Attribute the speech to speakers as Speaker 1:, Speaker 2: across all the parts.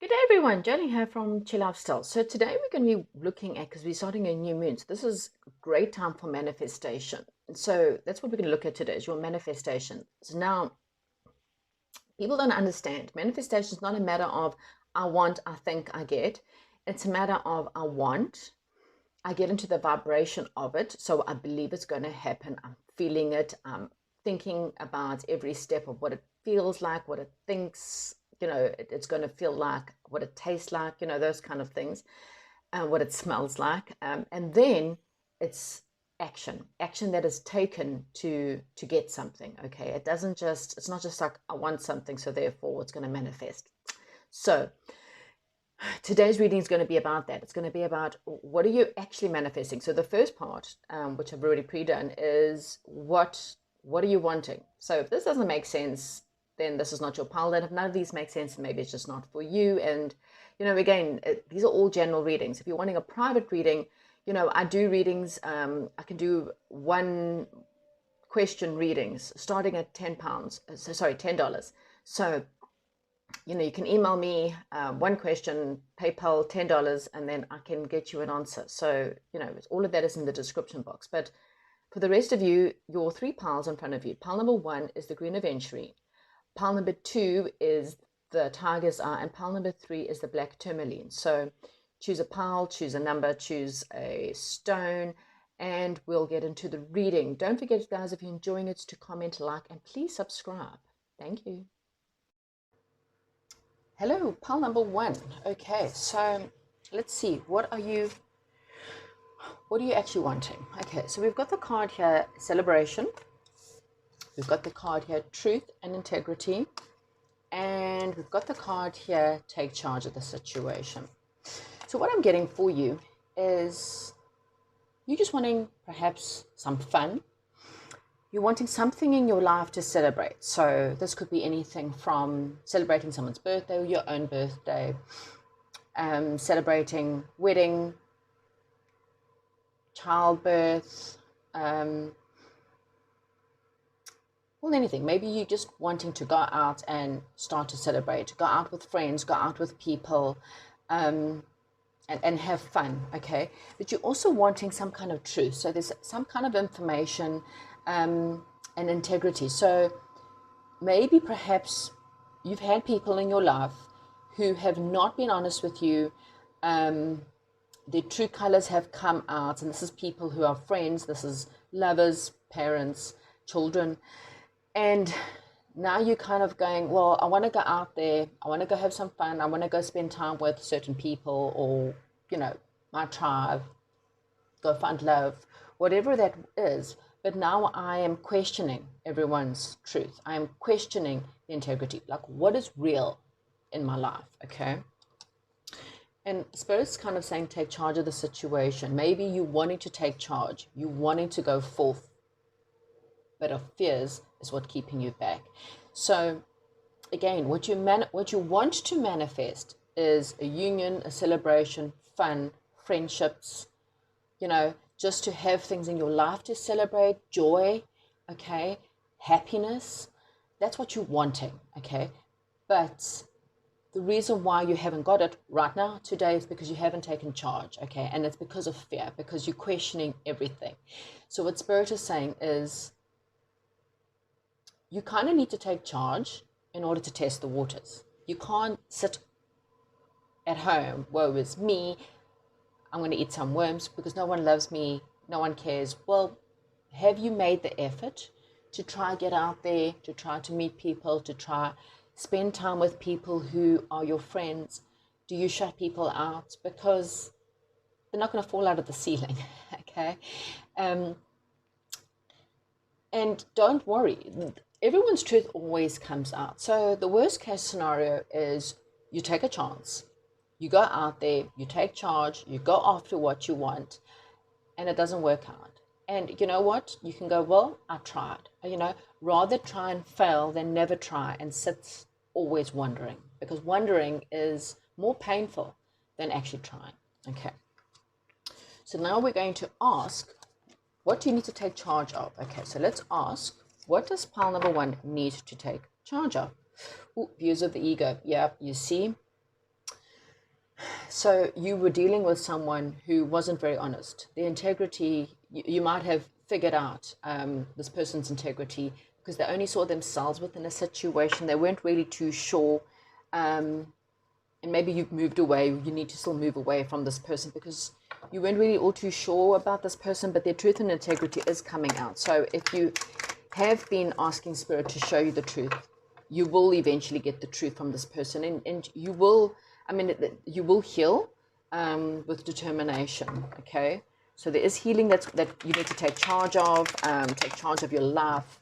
Speaker 1: Good day everyone, Jolene here from Chill Lifestyle. So today we're going to be looking at, because we're starting a new moon, so this is a great time for manifestation. And so that's what we're going to look at today, is your manifestation. So now, people don't understand. Manifestation is not a matter of I want, I think, I get. It's a matter of I want, I get into the vibration of it, so I believe it's going to happen. I'm feeling it. I'm thinking about every step of what it feels like, what it thinks, it's going to feel like, what it tastes like, those kind of things, what it smells like. And then it's action that is taken to get something. Okay, it's not just like I want something, so therefore it's going to manifest. So today's reading is going to be about that. It's going to be about what are you actually manifesting. So the first part, which I've already pre-done, is what are you wanting. So if this doesn't make sense, then this is not your pile. And if none of these make sense, then maybe it's just not for you. And again, these are all general readings. If you're wanting a private reading, I do readings. I can do one question readings starting at £10. Sorry, $10. So you can email me one question, PayPal $10, and then I can get you an answer. So, all of that is in the description box. But for the rest of you, your three piles in front of you. Pile number 1 is the Green Aventurine. Pile number 2 is the Tiger's Eye, and pile number 3 is the Black Tourmaline. So choose a pile, choose a number, choose a stone, and we'll get into the reading. Don't forget, guys, if you're enjoying it, to comment, like, and please subscribe. Thank you. Hello, pile number 1. Okay, so let's see. What are you actually wanting? Okay, so we've got the card here, celebration. We've got the card here, truth and integrity. And we've got the card here, take charge of the situation. So what I'm getting for you is you're just wanting perhaps some fun. You're wanting something in your life to celebrate. So this could be anything from celebrating someone's birthday or your own birthday, celebrating wedding, childbirth, well, anything. Maybe you're just wanting to go out and start to celebrate, go out with friends, go out with people, and have fun, okay? But you're also wanting some kind of truth. So there's some kind of information and integrity. So maybe perhaps you've had people in your life who have not been honest with you. Their true colors have come out, and this is people who are friends, this is lovers, parents, children, and now you're kind of going, well, I want to go out there, I want to go have some fun, I want to go spend time with certain people, or my tribe, go find love, whatever that is. But now I am questioning everyone's truth. I am questioning the integrity. Like, what is real in my life, okay? And Spirit's kind of saying, take charge of the situation. Maybe you wanting to take charge. You wanting to go forth. But of fears is what keeping you back. So, again, what you want to manifest is a union, a celebration, fun, friendships, just to have things in your life to celebrate, joy, okay, happiness. That's what you're wanting, okay? But the reason why you haven't got it right now, today, is because you haven't taken charge, okay? And it's because of fear, because you're questioning everything. So what Spirit is saying is you kind of need to take charge in order to test the waters. You can't sit at home, woe is me, I'm going to eat some worms because no one loves me, no one cares. Well, have you made the effort to try get out there, to try to meet people, to try spend time with people who are your friends? Do you shut people out? Because they're not going to fall out of the ceiling, okay? And don't worry, everyone's truth always comes out. So the worst case scenario is you take a chance. You go out there, you take charge, you go after what you want, and it doesn't work out. And you know what? You can go, well, I tried. Rather try and fail than never try and sit always wondering, because wondering is more painful than actually trying. Okay. So now we're going to ask, what do you need to take charge of? Okay, so let's ask, what does pile number 1 need to take charge of? Ooh, views of the ego. Yeah, you see, So you were dealing with someone who wasn't very honest. The integrity, you might have figured out this person's integrity because they only saw themselves within a situation. They weren't really too sure. And maybe you've moved away. You need to still move away from this person because you weren't really all too sure about this person, but their truth and integrity is coming out. So if you have been asking Spirit to show you the truth, you will eventually get the truth from this person, and you will, you will heal with determination, okay? So there is healing that you need to take charge of your life.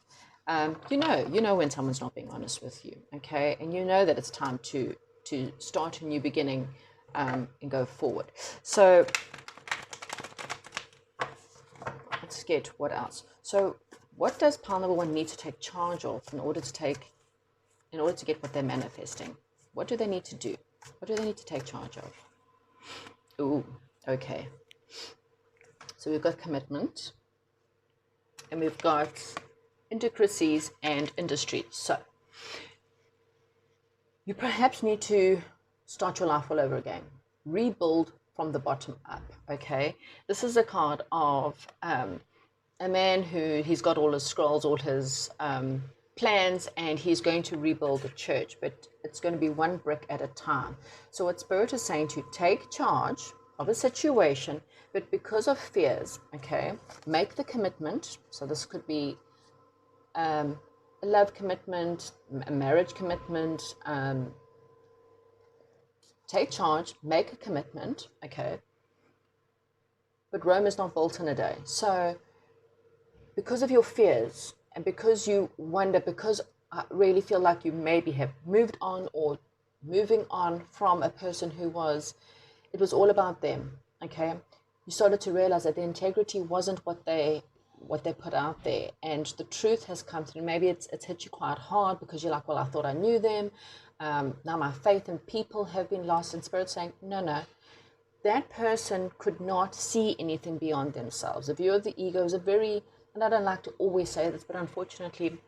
Speaker 1: You know when someone's not being honest with you, okay? And you know that it's time to start a new beginning and go forward. So let's get what else. So what does pile number one need to take charge of in order to get what they're manifesting? What do they need to do? What do they need to take charge of? Ooh, okay. So we've got commitment, and we've got intricacies and industry. So you perhaps need to start your life all over again. Rebuild from the bottom up, okay? This is a card of a man he's got all his scrolls, all his plans, and he's going to rebuild a church, but it's going to be one brick at a time. So what Spirit is saying to take charge of a situation, but because of fears, okay, make the commitment. So this could be a love commitment, a marriage commitment. Take charge, make a commitment, okay? But Rome is not built in a day. So because of your fears and because you wonder, because I really feel like you maybe have moved on or moving on from a person it was all about them, okay? You started to realize that the integrity wasn't what they put out there, and the truth has come through. Maybe it's hit you quite hard because you're like, well, I thought I knew them. Now my faith in people have been lost, and Spirit saying, no, that person could not see anything beyond themselves. The view of the ego is and I don't like to always say this, but unfortunately,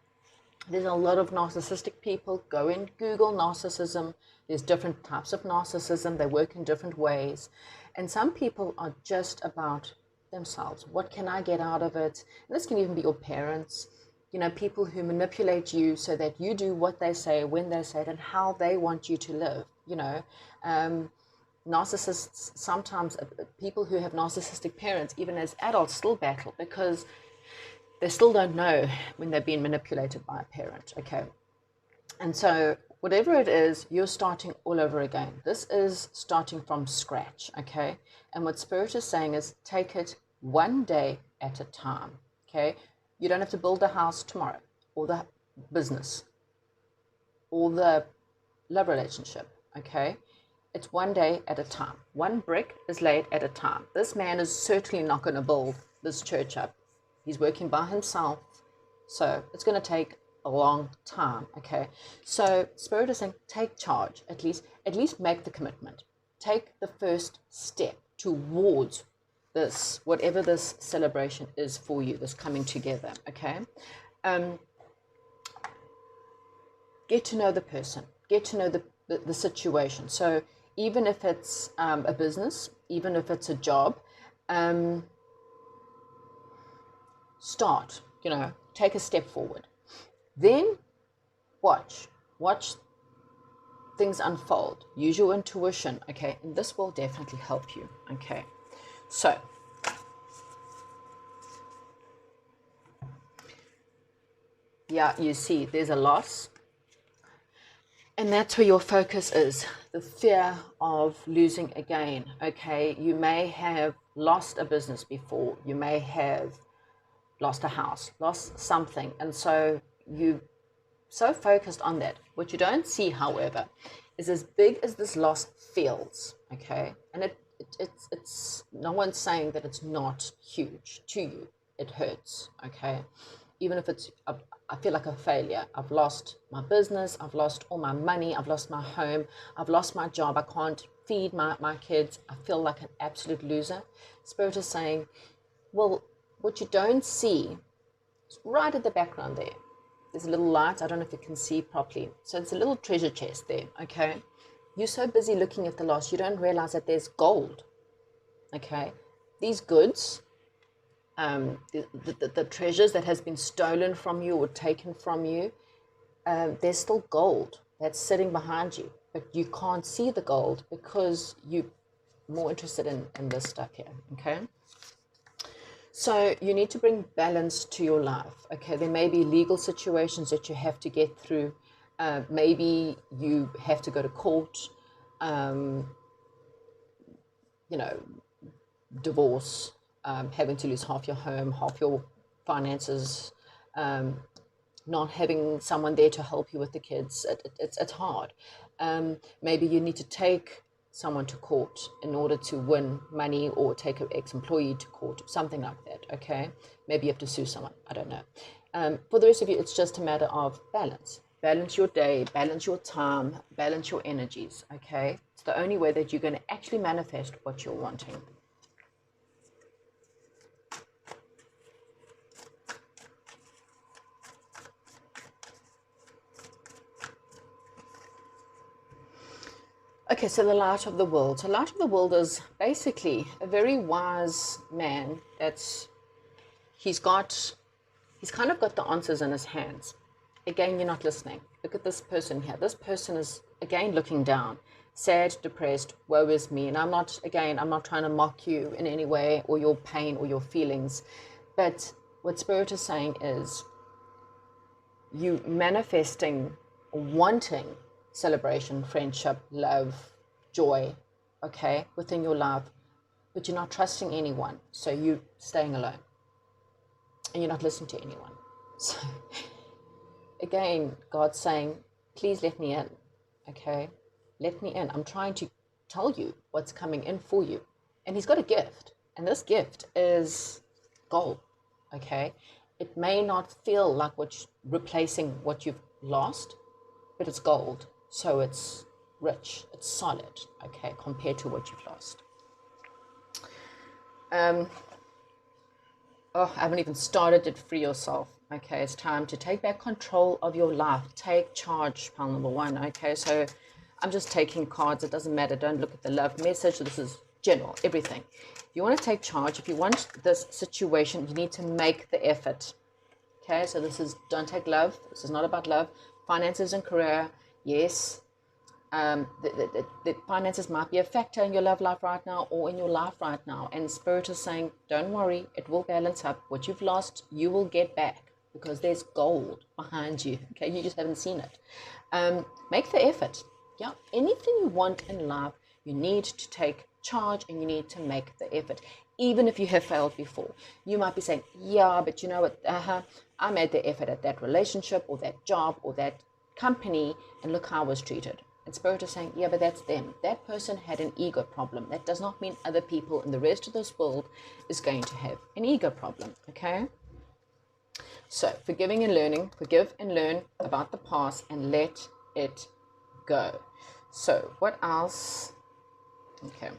Speaker 1: there's a lot of narcissistic people. Go and Google narcissism. There's different types of narcissism. They work in different ways. And some people are just about themselves. What can I get out of it? And this can even be your parents, people who manipulate you so that you do what they say, when they say it, and how they want you to live, narcissists, sometimes people who have narcissistic parents, even as adults, still battle because they still don't know when they're being manipulated by a parent, okay? And so whatever it is, you're starting all over again. This is starting from scratch, okay? And what Spirit is saying is take it one day at a time, okay? You don't have to build a house tomorrow, or the business, or the love relationship, okay? It's one day at a time. One brick is laid at a time. This man is certainly not going to build this church up. He's working by himself, so it's going to take a long time, okay? So Spirit is saying, take charge, at least make the commitment. Take the first step towards this, whatever this celebration is for you, this coming together, okay? Get to know the person, get to know the situation. So even if it's a business, even if it's a job, start, take a step forward. Then watch things unfold. Use your intuition, okay? And this will definitely help you, okay? So, yeah, you see, there's a loss. And that's where your focus is, the fear of losing again, okay? You may have lost a business before. You may have lost a house, lost something. And so you so focused on that. What you don't see, however, is as big as this loss feels, okay? And it's no one's saying that it's not huge to you. It hurts, okay? Even if I feel like a failure. I've lost my business. I've lost all my money. I've lost my home. I've lost my job. I can't feed my kids. I feel like an absolute loser. Spirit is saying, well, what you don't see is right at the background there's a little light. I don't know if you can see properly. So it's a little treasure chest there, okay? You're so busy looking at the loss, you don't realize that there's gold. Okay, these goods, the treasures that has been stolen from you or taken from you, there's still gold that's sitting behind you, but you can't see the gold because you're more interested in this stuff here. Okay, so you need to bring balance to your life. Okay, there may be legal situations that you have to get through. Maybe you have to go to court, you know, divorce, having to lose half your home, half your finances, not having someone there to help you with the kids. It's hard. Maybe you need to take someone to court in order to win money, or take an ex-employee to court, something like that. Okay, maybe you have to sue someone, I don't know. For the rest of you, it's just a matter of balance. Balance your day, balance your time, balance your energies. Okay, it's the only way that you're going to actually manifest what you're wanting. Okay, so the light of the world. So light of the world is basically a very wise man he's kind of got the answers in his hands. Again, you're not listening. Look at this person here. This person is, again, looking down, sad, depressed, woe is me. And I'm not trying to mock you in any way, or your pain or your feelings. But what Spirit is saying is, you manifesting, wanting celebration, friendship, love, joy, okay, within your life, but you're not trusting anyone, so you're staying alone, and you're not listening to anyone. So again, God's saying, please let me in, okay, let me in. I'm trying to tell you what's coming in for you. And he's got a gift, and this gift is gold, okay. It may not feel like replacing what you've lost, but it's gold. So it's rich, it's solid, okay, compared to what you've lost. I haven't even started it. Free yourself. Okay, it's time to take back control of your life. Take charge, pile number one. Okay, so I'm just taking cards. It doesn't matter. Don't look at the love message. This is general, everything. If you want to take charge, if you want this situation, you need to make the effort. Okay, so this is, don't take love. This is not about love. Finances and career, yes. The finances might be a factor in your love life right now, or in your life right now. And Spirit is saying, don't worry, it will balance up. What you've lost, you will get back, because there's gold behind you. Okay, you just haven't seen it. Make the effort. Yeah, anything you want in life, you need to take charge, and you need to make the effort. Even if you have failed before, you might be saying, yeah, but you know what, I made the effort at that relationship, or that job, or that company, and look how I was treated. And Spirit is saying, yeah, but that's them. That person had an ego problem. That does not mean other people in the rest of this world is going to have an ego problem, okay? So, forgiving and learning, forgive and learn about the past, and let it go. So, what else? Okay,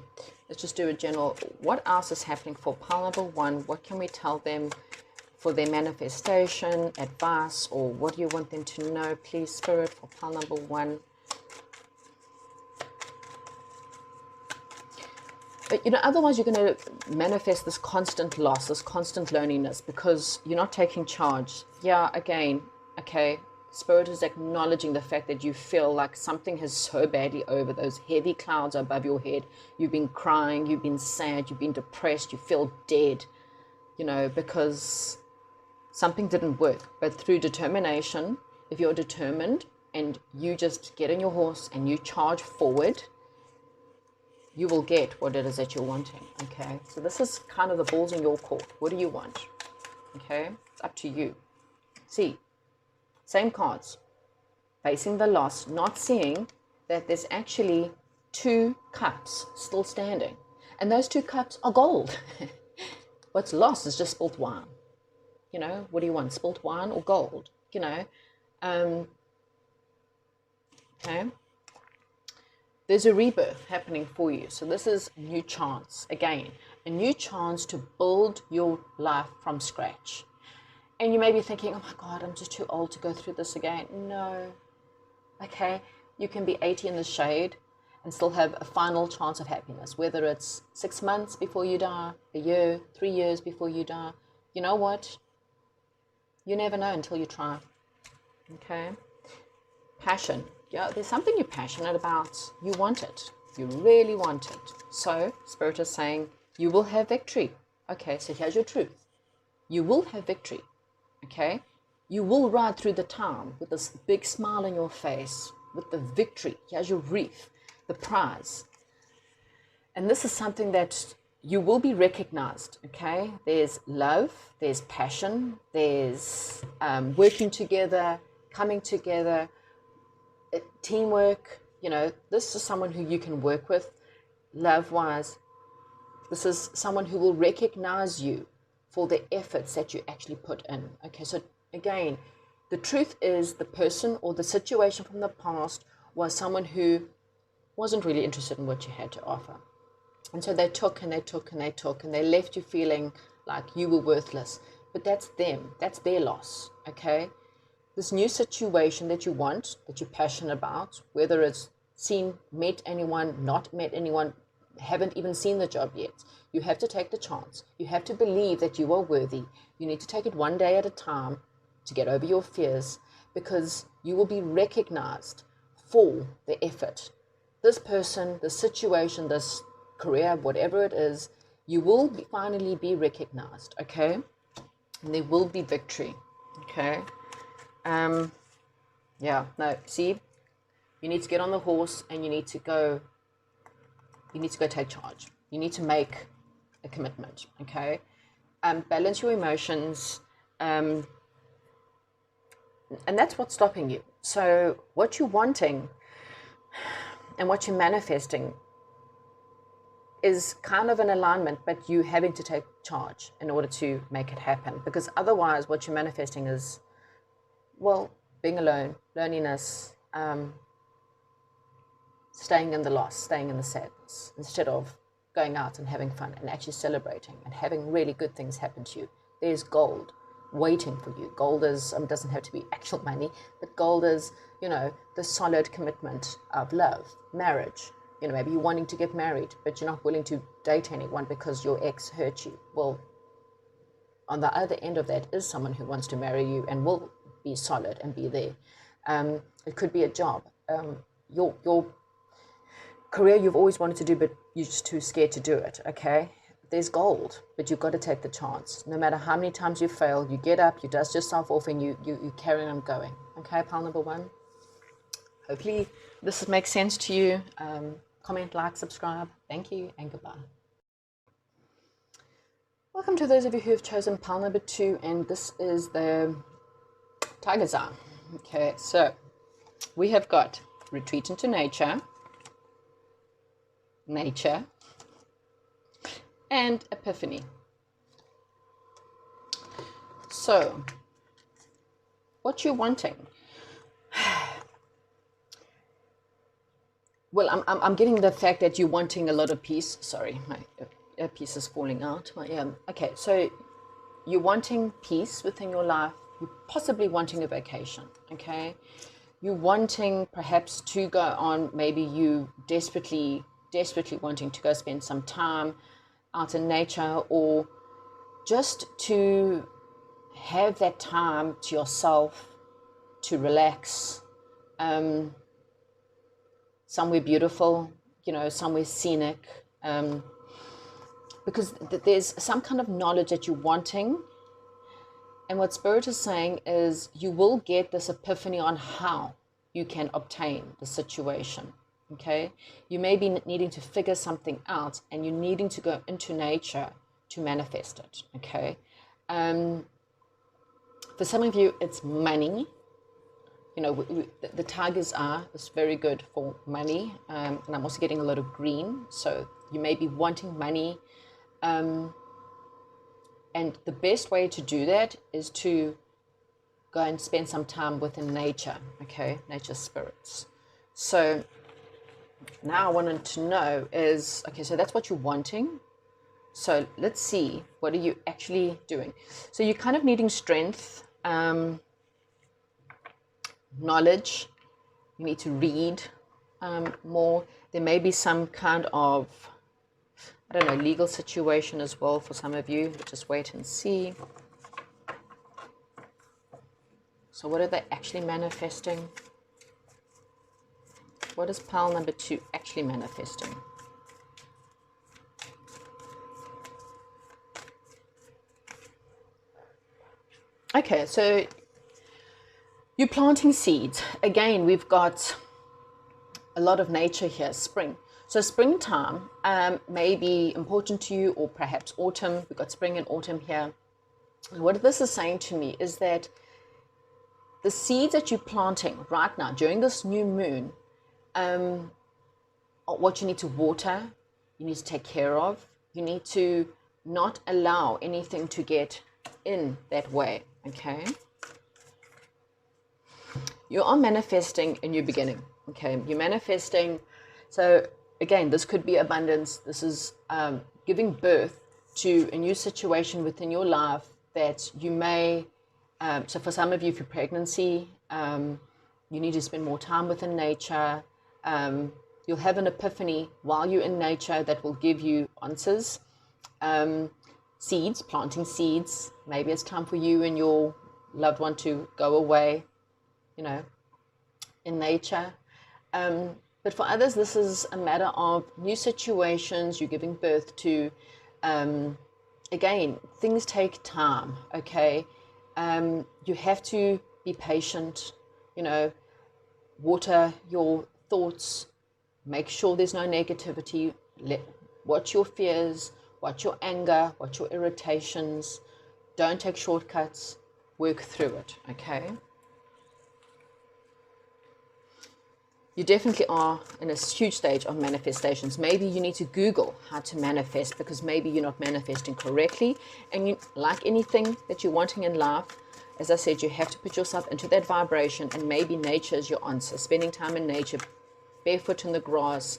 Speaker 1: let's just do a general. What else is happening for pile number one? What can we tell them for their manifestation, advice, or what do you want them to know, please, Spirit, for pile number one? But, you know, otherwise you're going to manifest this constant loss, this constant loneliness, because you're not taking charge. Yeah, again, okay, Spirit is acknowledging the fact that you feel like something has so badly over, those heavy clouds above your head. You've been crying, you've been sad, you've been depressed, you feel dead, you know, because something didn't work. But through determination, if you're determined and you just get on your horse and you charge forward, you will get what it is that you're wanting, okay? So this is kind of the ball's in your court. What do you want, okay? It's up to you. See, same cards. Facing the loss, not seeing that there's actually 2 cups still standing. And those 2 cups are gold. What's lost is just spilt wine. You know, what do you want, spilt wine or gold? You know, okay? There's a rebirth happening for you. So this is a new chance. Again, a new chance to build your life from scratch. And you may be thinking, oh my God, I'm just too old to go through this again. No. Okay, you can be 80 in the shade, and still have a final chance of happiness, whether it's 6 months before you die, a year, 3 years before you die. You know what? You never know until you try. Okay? Passion. Yeah, there's something you're passionate about. You want it. You really want it. So, Spirit is saying, you will have victory. Okay, so here's your truth. You will have victory. Okay? You will ride through the town with this big smile on your face, with the victory. Here's your wreath, the prize. And this is something that you will be recognized, okay? There's love, there's passion, there's working together, coming together, teamwork. You know, this is someone who you can work with love-wise. This is someone who will recognize you for the efforts that you actually put in. Okay, so again, the truth is the person or the situation from the past was someone who wasn't really interested in what you had to offer. And so they took and they took and they took, and they left you feeling like you were worthless. But that's them. That's their loss, okay? This new situation that you want, that you're passionate about, whether it's met anyone, not met anyone, haven't even seen the job yet, you have to take the chance. You have to believe that you are worthy. You need to take it one day at a time to get over your fears, because you will be recognized for the effort. This person, this situation, this career, whatever it is, you will finally be recognized, okay? And there will be victory, okay? Yeah, no, see, you need to get on the horse and you need to go take charge. You need to make a commitment, okay? Balance your emotions, and that's what's stopping you. So what you're wanting and what you're manifesting is kind of an alignment, but you having to take charge in order to make it happen. Because otherwise, what you're manifesting is, well, being alone, loneliness, staying in the loss, staying in the sadness, instead of going out and having fun and actually celebrating and having really good things happen to you. There's gold waiting for you. Gold is, doesn't have to be actual money, but gold is, you know, the solid commitment of love, marriage. You know, maybe you're wanting to get married, but you're not willing to date anyone because your ex hurt you. Well, on the other end of that is someone who wants to marry you and will be solid and be there. It could be a job. Your career you've always wanted to do, but you're just too scared to do it, okay? There's gold, but you've got to take the chance. No matter how many times you fail, you get up, you dust yourself off, and you carry on going. Okay, pile number one. Hopefully this makes sense to you. Comment, like, subscribe. Thank you, and goodbye. Welcome to those of you who have chosen pile number 2, and this is the Tiger's Eye. Okay, so we have got retreat into nature, and epiphany. So, what you're wanting? Well, I'm getting the fact that you're wanting a lot of peace. Sorry, my piece is falling out. Okay, so you're wanting peace within your life. You're possibly wanting a vacation, okay? You're wanting perhaps to go on, maybe you desperately wanting to go spend some time out in nature, or just to have that time to yourself, to relax, somewhere beautiful, you know, somewhere scenic, because there's some kind of knowledge that you're wanting. And what Spirit is saying is you will get this epiphany on how you can obtain the situation, okay? You may be needing to figure something out, and you're needing to go into nature to manifest it, okay? For some of you, it's money. You know, the Tiger's Eye is very good for money, and I'm also getting a lot of green, so you may be wanting money, and the best way to do that is to go and spend some time within nature, okay, nature spirits. So now I wanted to know is, okay, so that's what you're wanting. So let's see, what are you actually doing? So you're kind of needing strength, knowledge. You need to read more. There may be some kind of, I don't know, legal situation as well for some of you. Just wait and see. So what are they actually manifesting? What is pile number 2 actually manifesting? Okay, so you're planting seeds. Again, we've got a lot of nature here, spring. So springtime may be important to you, or perhaps autumn. We've got spring and autumn here. And what this is saying to me is that the seeds that you're planting right now during this new moon, what you need to water, you need to take care of, you need to not allow anything to get in that way, okay? You are manifesting a new beginning, okay? You're manifesting, so again, this could be abundance. This is giving birth to a new situation within your life that you may, so for some of you, for pregnancy, you need to spend more time within nature. You'll have an epiphany while you're in nature that will give you answers. Seeds, planting seeds. Maybe it's time for you and your loved one to go away, you know, in nature. But for others, this is a matter of new situations you're giving birth to. Again, things take time, okay? You have to be patient, you know, water your thoughts, make sure there's no negativity, watch your fears, watch your anger, watch your irritations, don't take shortcuts, work through it, okay? You definitely are in a huge stage of manifestations. Maybe you need to Google how to manifest, because maybe you're not manifesting correctly. And you, like anything that you're wanting in life, as I said, you have to put yourself into that vibration, and maybe nature is your answer. Spending time in nature, barefoot in the grass,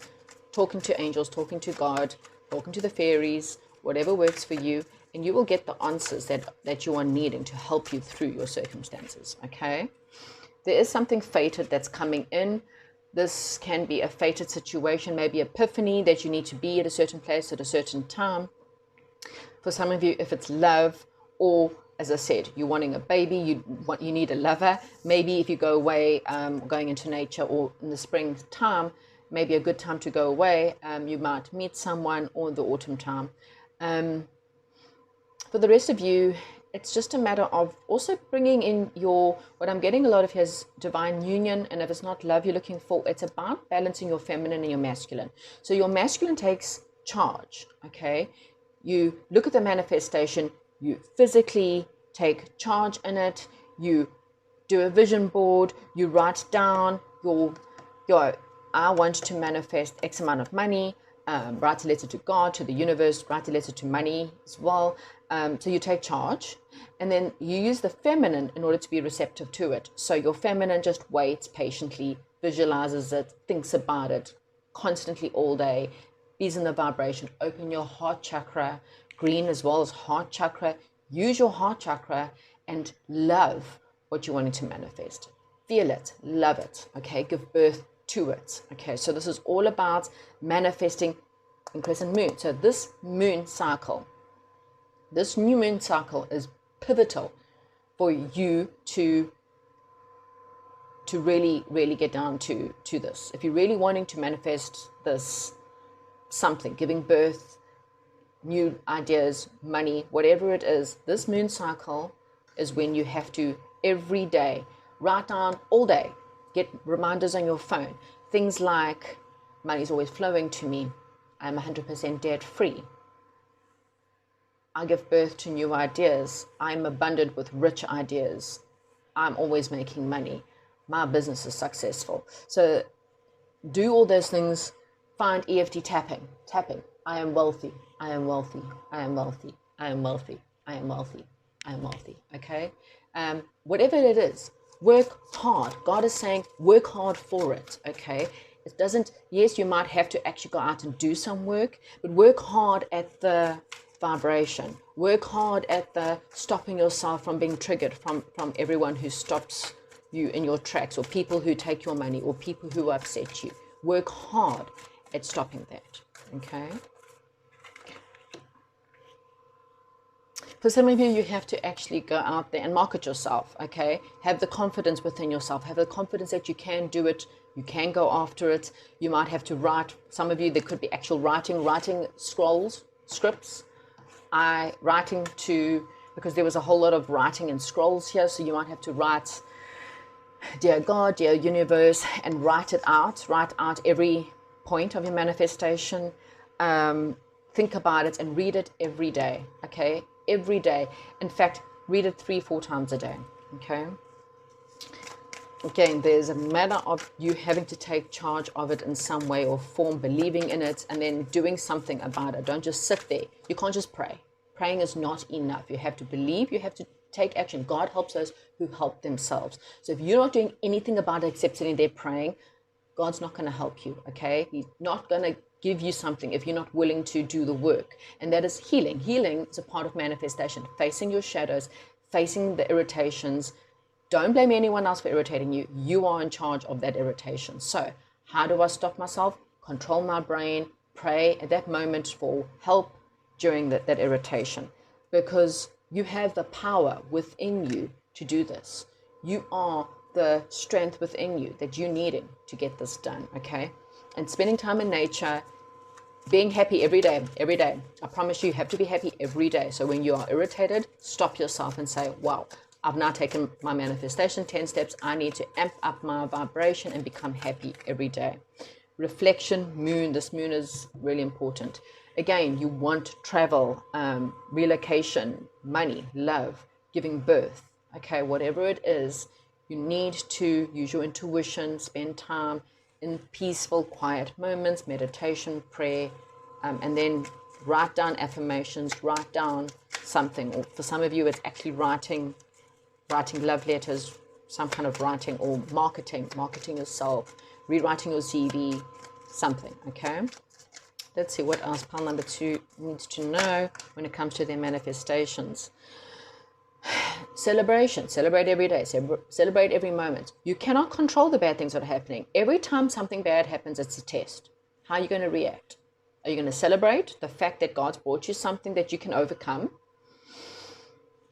Speaker 1: talking to angels, talking to God, talking to the fairies, whatever works for you, and you will get the answers that you are needing to help you through your circumstances, okay? There is something fated that's coming in. This can be a fated situation, maybe epiphany that you need to be at a certain place at a certain time. For some of you, if it's love, or as I said, you're wanting a baby, you need a lover. Maybe if you go away, going into nature, or in the springtime, maybe a good time to go away. You might meet someone, or the autumn time. For the rest of you, it's just a matter of also bringing in what I'm getting a lot of here is divine union. And if it's not love you're looking for, it's about balancing your feminine and your masculine. So your masculine takes charge, okay? You look at the manifestation, you physically take charge in it, you do a vision board, you write down I want to manifest X amount of money, write a letter to God, to the universe, write a letter to money as well. So you take charge, and then you use the feminine in order to be receptive to it. So your feminine just waits patiently, visualizes it, thinks about it constantly all day, is in the vibration. Open your heart chakra, green as well as heart chakra. Use your heart chakra and love what you wanted to manifest. Feel it, love it, okay? Give birth to it, okay? So this is all about manifesting in crescent moon. So this moon cycle, this new moon cycle is pivotal for you to really, really get down to this. If you're really wanting to manifest this, something, giving birth, new ideas, money, whatever it is, this moon cycle is when you have to every day write down all day, get reminders on your phone, things like money's always flowing to me, I'm 100% debt free, I give birth to new ideas, I'm abundant with rich ideas, I'm always making money, my business is successful. So do all those things. Find EFT tapping. I am wealthy, I am wealthy, I am wealthy, I am wealthy, I am wealthy, I am wealthy, okay? Whatever it is, work hard. God is saying work hard for it, okay? It doesn't, yes, you might have to actually go out and do some work, but work hard at the vibration. Work hard at the stopping yourself from being triggered from everyone who stops you in your tracks, or people who take your money, or people who upset you. Work hard at stopping that, okay? For some of you, you have to actually go out there and market yourself, okay? Have the confidence within yourself. Have the confidence that you can do it. You can go after it. You might have to write. Some of you, there could be actual writing scrolls, scripts. Because there was a whole lot of writing in scrolls here, so you might have to write, dear God, dear universe, and write out every point of your manifestation. Think about it and read it every day, okay? Every day. In fact, read it 3-4 times a day, okay? Again, there's a matter of you having to take charge of it in some way or form, believing in it, and then doing something about it. Don't just sit there. You can't just pray. Praying is not enough. You have to believe. You have to take action. God helps those who help themselves. So if you're not doing anything about it except sitting there praying, God's not going to help you, okay? He's not going to give you something if you're not willing to do the work. And that is healing. Healing is a part of manifestation. Facing your shadows, facing the irritations. Don't blame anyone else for irritating you. You are in charge of that irritation. So how do I stop myself? Control my brain. Pray at that moment for help during that irritation. Because you have the power within you to do this. You are the strength within you that you're needing to get this done, okay? And spending time in nature, being happy every day. I promise you have to be happy every day. So when you are irritated, stop yourself and say, wow, I've now taken my manifestation 10 steps. I need to amp up my vibration and become happy every day. Reflection, moon. This moon is really important. Again, you want travel, relocation, money, love, giving birth, okay? Whatever it is, you need to use your intuition, spend time in peaceful, quiet moments, meditation, prayer, and then write down affirmations, write down something. Or for some of you, it's actually writing love letters, some kind of writing, or marketing yourself, rewriting your CV, something, okay? Let's see what else pile number 2 needs to know when it comes to their manifestations. Celebration. Celebrate every day. Celebrate every moment. You cannot control the bad things that are happening. Every time something bad happens, it's a test. How are you going to react? Are you going to celebrate the fact that God's brought you something that you can overcome?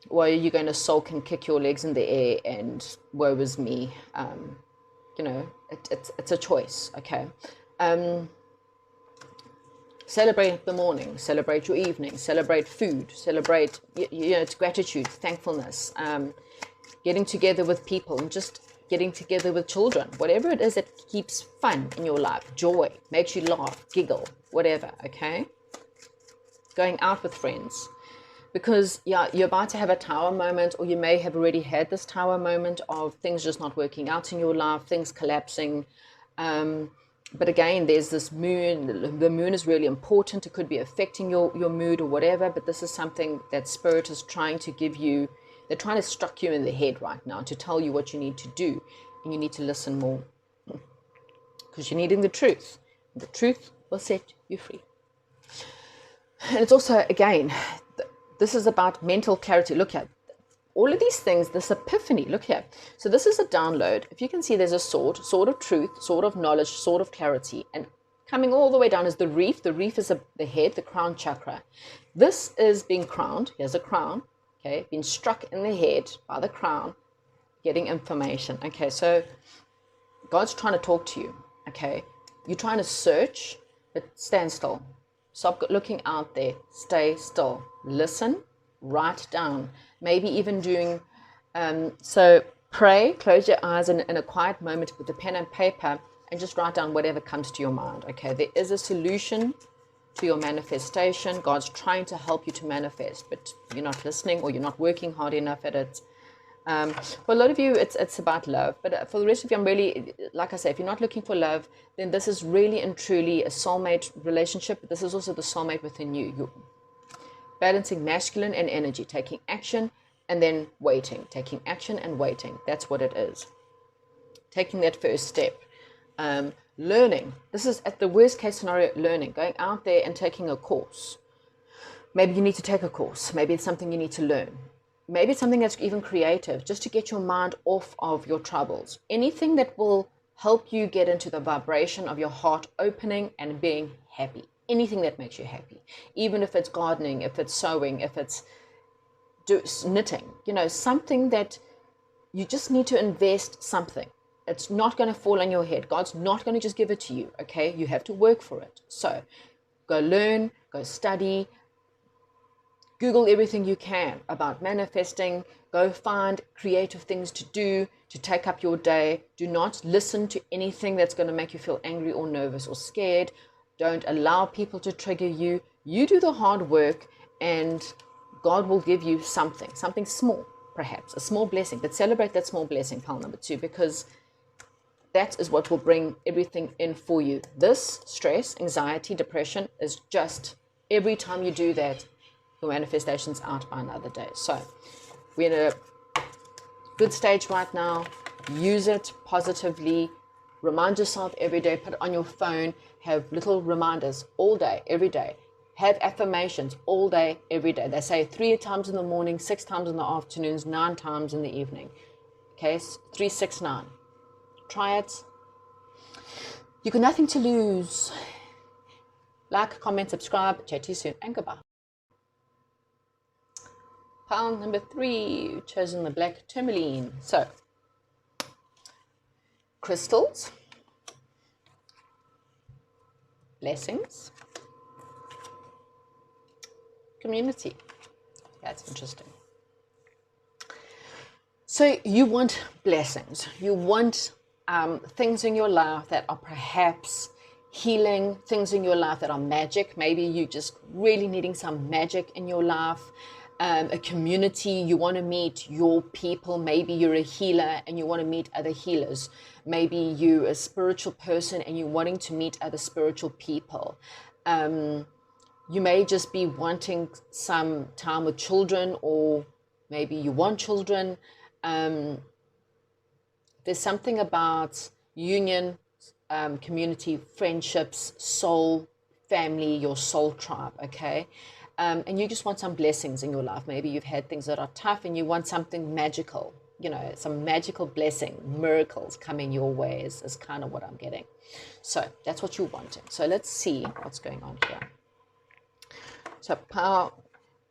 Speaker 1: Or are you going to sulk and kick your legs in the air and woe is me? It's a choice, okay? Celebrate the morning, celebrate your evening, celebrate food, celebrate, it's gratitude, thankfulness, getting together with people and just getting together with children, whatever it is that keeps fun in your life, joy, makes you laugh, giggle, whatever, okay? Going out with friends, because you're about to have a tower moment, or you may have already had this tower moment of things just not working out in your life, things collapsing, but again, there's this moon. The moon is really important. It could be affecting your mood or whatever, but this is something that Spirit is trying to give you. They're trying to struck you in the head right now to tell you what you need to do, and you need to listen more because you're needing the truth. The truth will set you free. And it's also, again, this is about mental clarity. Look at all of these things, this epiphany, look here. So this is a download. If you can see, there's a sword of truth, sword of knowledge, sword of clarity. And coming all the way down is the reef. The reef is the head, the crown chakra. This is being crowned. Here's a crown, okay, being struck in the head by the crown, getting information. Okay, so God's trying to talk to you, okay? You're trying to search, but stand still. Stop looking out there. Stay still. Listen, write down. Maybe even doing, so pray, close your eyes in a quiet moment with a pen and paper and just write down whatever comes to your mind, okay? There is a solution to your manifestation. God's trying to help you to manifest, but you're not listening or you're not working hard enough at it. For a lot of you, it's about love. But for the rest of you, I'm really, like I say, if you're not looking for love, then this is really and truly a soulmate relationship. But this is also the soulmate within you. You're balancing masculine and energy, taking action and then waiting, taking action and waiting. That's what it is. Taking that first step. Learning. This is at the worst case scenario, learning, going out there and taking a course. Maybe you need to take a course. Maybe it's something you need to learn. Maybe it's something that's even creative, just to get your mind off of your troubles. Anything that will help you get into the vibration of your heart opening and being happy. Anything that makes you happy, even if it's gardening, if it's sewing, if it's knitting, something that you just need to invest something. It's not going to fall on your head. God's not going to just give it to you, okay? You have to work for it. So go learn, go study, Google everything you can about manifesting. Go find creative things to do to take up your day. Do not listen to anything that's going to make you feel angry or nervous or scared. Don't allow people to trigger you. You do the hard work, and God will give you something small, perhaps, a small blessing. But celebrate that small blessing, pile number 2, because that is what will bring everything in for you. This stress, anxiety, depression is just, every time you do that, your manifestation's out by another day. So we're in a good stage right now. Use it positively. Remind yourself every day. Put it on your phone. Have little reminders all day, every day. Have affirmations all day, every day. They say 3 times in the morning, 6 times in the afternoons, 9 times in the evening. Okay, 3, 6, 9. Try it. You've got nothing to lose. Like, comment, subscribe. Chat to you soon, and goodbye. Pile number 3, you've chosen the black tourmaline. So, crystals, blessings, community. That's interesting. So you want blessings. You want things in your life that are perhaps healing, things in your life that are magic. Maybe you just really needing some magic in your life. A community, you want to meet your people. Maybe you're a healer and you want to meet other healers. Maybe you're a spiritual person and you're wanting to meet other spiritual people. You may just be wanting some time with children, or maybe you want children. There's something about union, community, friendships, soul, family, your soul tribe, okay? And you just want some blessings in your life. Maybe you've had things that are tough and you want something magical, some magical blessing, miracles coming your way is kind of what I'm getting. So that's what you're wanting. So let's see what's going on here. So power,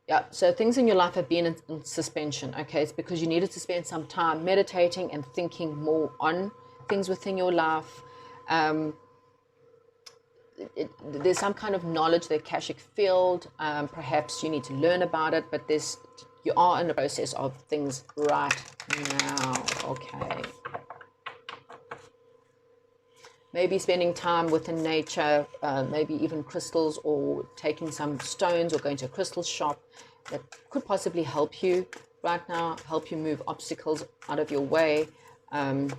Speaker 1: yeah, so things in your life have been in suspension, okay? It's because you needed to spend some time meditating and thinking more on things within your life. There's some kind of knowledge, the Akashic field. Perhaps you need to learn about it, but you are in the process of things right now, okay? Maybe spending time within nature, maybe even crystals, or taking some stones or going to a crystal shop that could possibly help you right now, help you move obstacles out of your way, to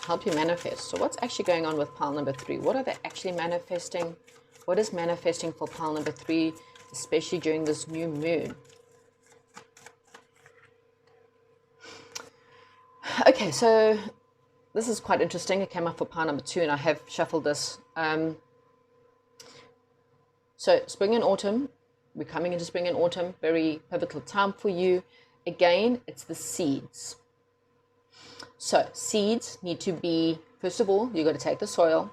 Speaker 1: help you manifest. So what's actually going on with pile number 3? What are they actually manifesting? What is manifesting for pile number 3, especially during this new moon? Okay, so this is quite interesting. It came up for pile number 2, and I have shuffled this. So spring and autumn, we're coming into spring and autumn, very pivotal time for you. Again, it's the seeds. So seeds need to be, first of all, you've got to take the soil,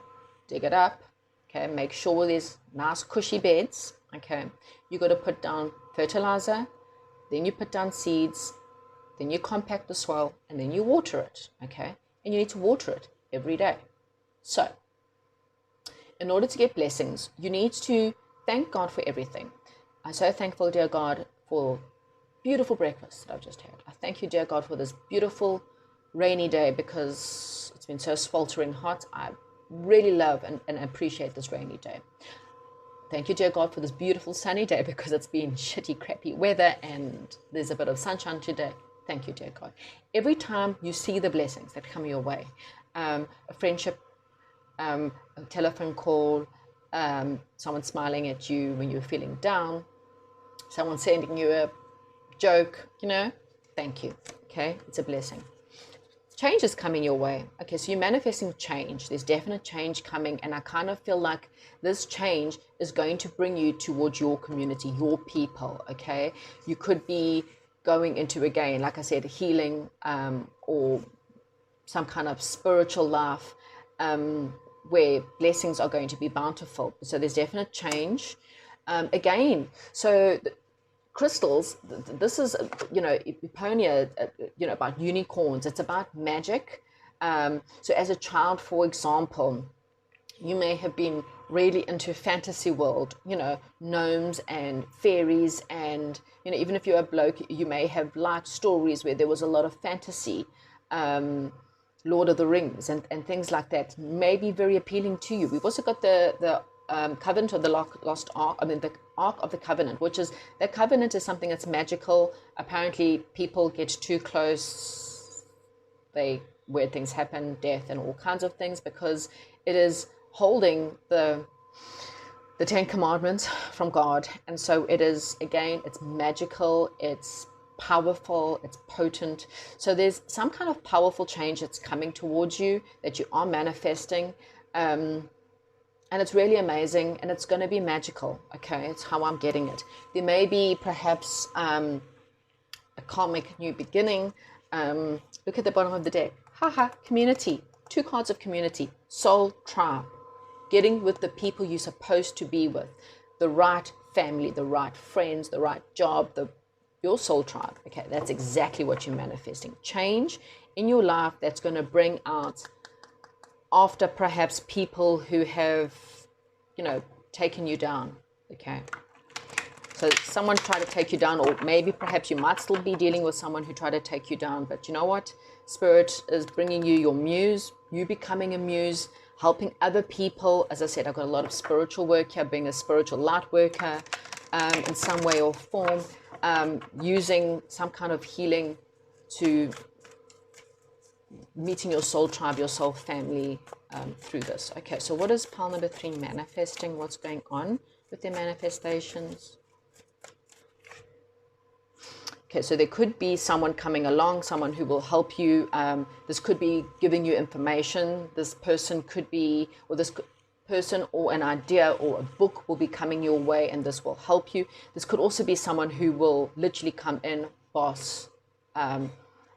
Speaker 1: dig it up, okay, make sure there's nice cushy beds, okay. You've got to put down fertilizer, then you put down seeds, then you compact the soil, and then you water it, okay. And you need to water it every day. So in order to get blessings, you need to thank God for everything. I'm so thankful, dear God, for beautiful breakfast that I've just had. I thank you, dear God, for this beautiful rainy day, because it's been so sweltering hot. I really love and appreciate this rainy day. Thank you, dear God, for this beautiful sunny day, because it's been shitty, crappy weather and there's a bit of sunshine today. Thank you, dear God. Every time you see the blessings that come your way, a friendship, a telephone call, someone smiling at you when you're feeling down, someone sending you a joke, thank you, okay? It's a blessing. Change is coming your way. Okay, so you're manifesting change. There's definite change coming, and I kind of feel like this change is going to bring you towards your community, your people, okay? You could be going into, again, like I said, healing, or some kind of spiritual life where blessings are going to be bountiful. So there's definite change. Again, so crystals, this is, Eponia, about unicorns. It's about magic. So as a child, for example, you may have been really into fantasy world, gnomes and fairies, and even if you're a bloke, you may have liked stories where there was a lot of fantasy, Lord of the Rings and things like that may be very appealing to you. We've also got the Covenant of the Lost Ark, the Ark of the Covenant, which is, that covenant is something that's magical. Apparently people get too close, where things happen, death and all kinds of things, because it is holding the Ten Commandments from God. And so it is, again, it's magical, it's powerful, it's potent. So there's some kind of powerful change that's coming towards you, that you are manifesting, and it's really amazing, and it's going to be magical. Okay, it's how I'm getting it. There may be perhaps a karmic new beginning. Look at the bottom of the deck. Community. 2 cards of community. Soul, tribe. Getting with the people you're supposed to be with. The right family, the right friends, the right job, your soul tribe. Okay, that's exactly what you're manifesting. Change in your life that's going to bring out, after perhaps people who have, taken you down. Okay. So someone tried to take you down, or maybe perhaps you might still be dealing with someone who tried to take you down. But you know what? Spirit is bringing you your muse, you becoming a muse, helping other people. As I said, I've got a lot of spiritual work here, being a spiritual light worker in some way or form, using some kind of healing to meeting your soul tribe, your soul family through this. Okay, so what is pile number 3 manifesting? What's going on with their manifestations? Okay, so there could be someone coming along, someone who will help you. This could be giving you information. This person could be, or this person or an idea or a book will be coming your way, and this will help you. This could also be someone who will literally come in, boss,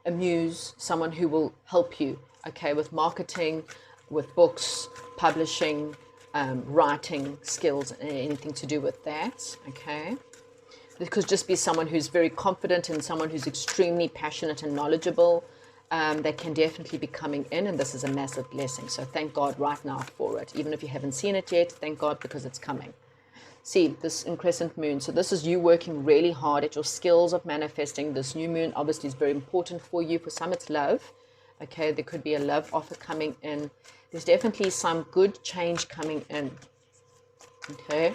Speaker 1: amuse, someone who will help you, okay, with marketing, with books, publishing, writing skills, anything to do with that, okay. This could just be someone who's very confident and someone who's extremely passionate and knowledgeable. That can definitely be coming in, and this is a massive blessing. So thank God right now for it. Even if you haven't seen it yet, thank God, because it's coming. See, this in crescent moon. So this is you working really hard at your skills of manifesting. This new moon obviously is very important for you. For some, it's love. Okay, there could be a love offer coming in. There's definitely some good change coming in. Okay.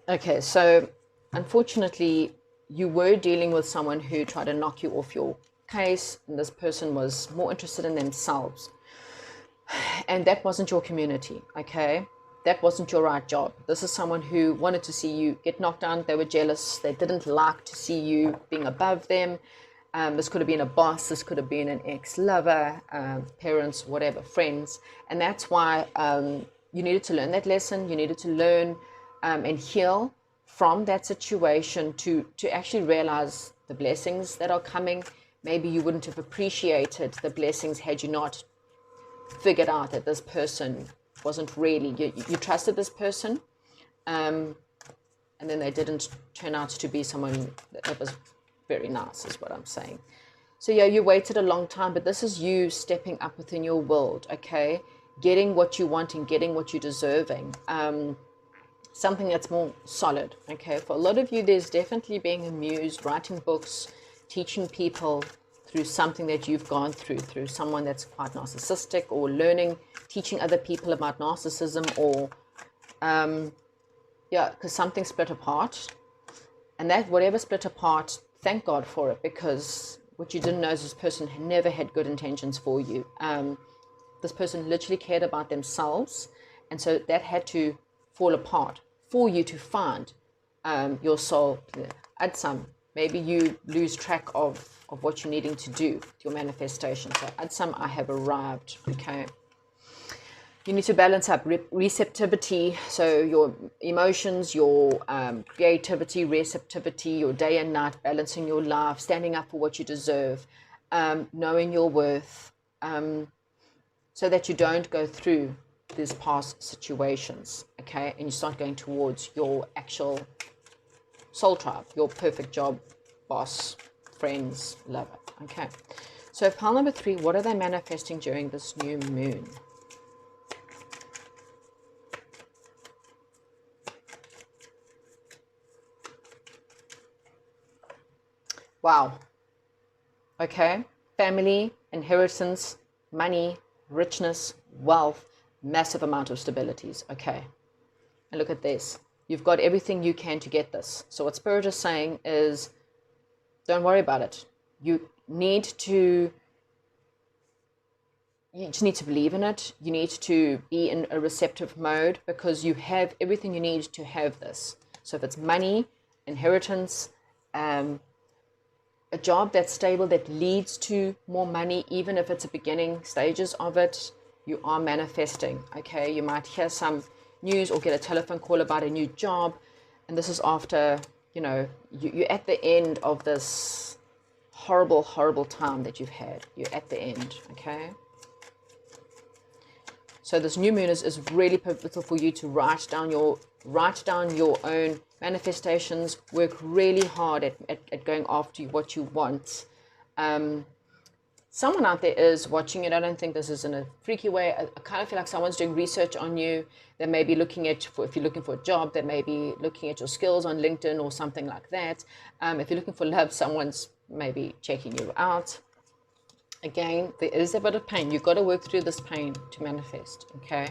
Speaker 1: Okay, so unfortunately, you were dealing with someone who tried to knock you off your case, and this person was more interested in themselves. And that wasn't your community, okay? That wasn't your right job. This is someone who wanted to see you get knocked down. They were jealous. They didn't like to see you being above them. This could have been a boss. This could have been an ex-lover, parents, whatever, friends. And that's why you needed to learn that lesson. You needed to learn and heal from that situation to actually realize the blessings that are coming. Maybe you wouldn't have appreciated the blessings had you not figured out that this person wasn't really, you trusted this person, and then they didn't turn out to be someone that was very nice, is what I'm saying. So yeah, you waited a long time, but this is you stepping up within your world, okay? Getting what you want and getting what you're deserving. Something that's more solid, okay? For a lot of you, there's definitely being amused, writing books, teaching people through something that you've gone through someone that's quite narcissistic, or learning, teaching other people about narcissism, or, because something split apart. And that, whatever split apart, thank God for it, because what you didn't know is this person never had good intentions for you. This person literally cared about themselves, and so that had to fall apart for you to find your soul. Add some. Maybe you lose track of what you're needing to do with your manifestation. So add some, I have arrived, okay? You need to balance up receptivity, so your emotions, your creativity, receptivity, your day and night, balancing your life, standing up for what you deserve. knowing your worth, so that you don't go through these past situations, okay? And you start going towards your actual soul tribe, your perfect job, boss, friends, lover, okay? So pile number 3, what are they manifesting during this new moon? Wow. Okay. Family, inheritance, money, richness, wealth, massive amount of stabilities. Okay. And look at this. You've got everything you can to get this. So what Spirit is saying is, don't worry about it. You just need to believe in it. You need to be in a receptive mode, because you have everything you need to have this. So if it's money, inheritance, a job that's stable, that leads to more money, even if it's the beginning stages of it, you are manifesting, okay? You might hear some news or get a telephone call about a new job, and this is after, you're at the end of this horrible, horrible time that you've had. You're at the end, okay? So this new moon is really pivotal for you to write down your own manifestations, work really hard at going after what you want. Someone out there is watching it. I don't think this is in a freaky way. I kind of feel like someone's doing research on you. They may be looking at, if you're looking for a job, they may be looking at your skills on LinkedIn or something like that. If you're looking for love, someone's maybe checking you out. Again, there is a bit of pain. You've got to work through this pain to manifest, okay?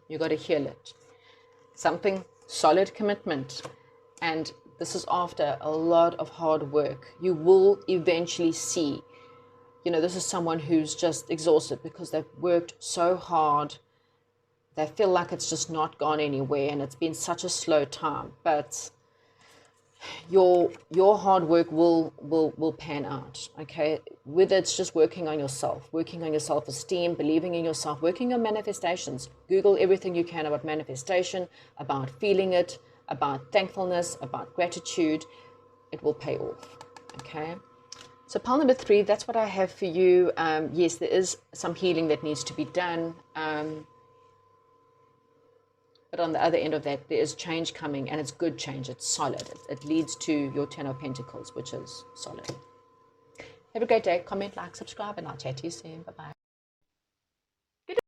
Speaker 1: You've got to heal it. Something solid commitment. And this is after a lot of hard work. You will eventually see, this is someone who's just exhausted because they've worked so hard. They feel like it's just not gone anywhere, and it's been such a slow time. But your hard work will pan out, okay? Whether it's just working on yourself, working on your self-esteem, believing in yourself, working on manifestations. Google everything you can about manifestation, about feeling it, about thankfulness, about gratitude. It will pay off, okay? So pile number 3, that's what I have for you. Yes, there is some healing that needs to be done. But on the other end of that, there is change coming, and it's good change. It's solid. It leads to your 10 of Pentacles, which is solid. Have a great day. Comment, like, subscribe, and I'll chat to you soon. Bye-bye.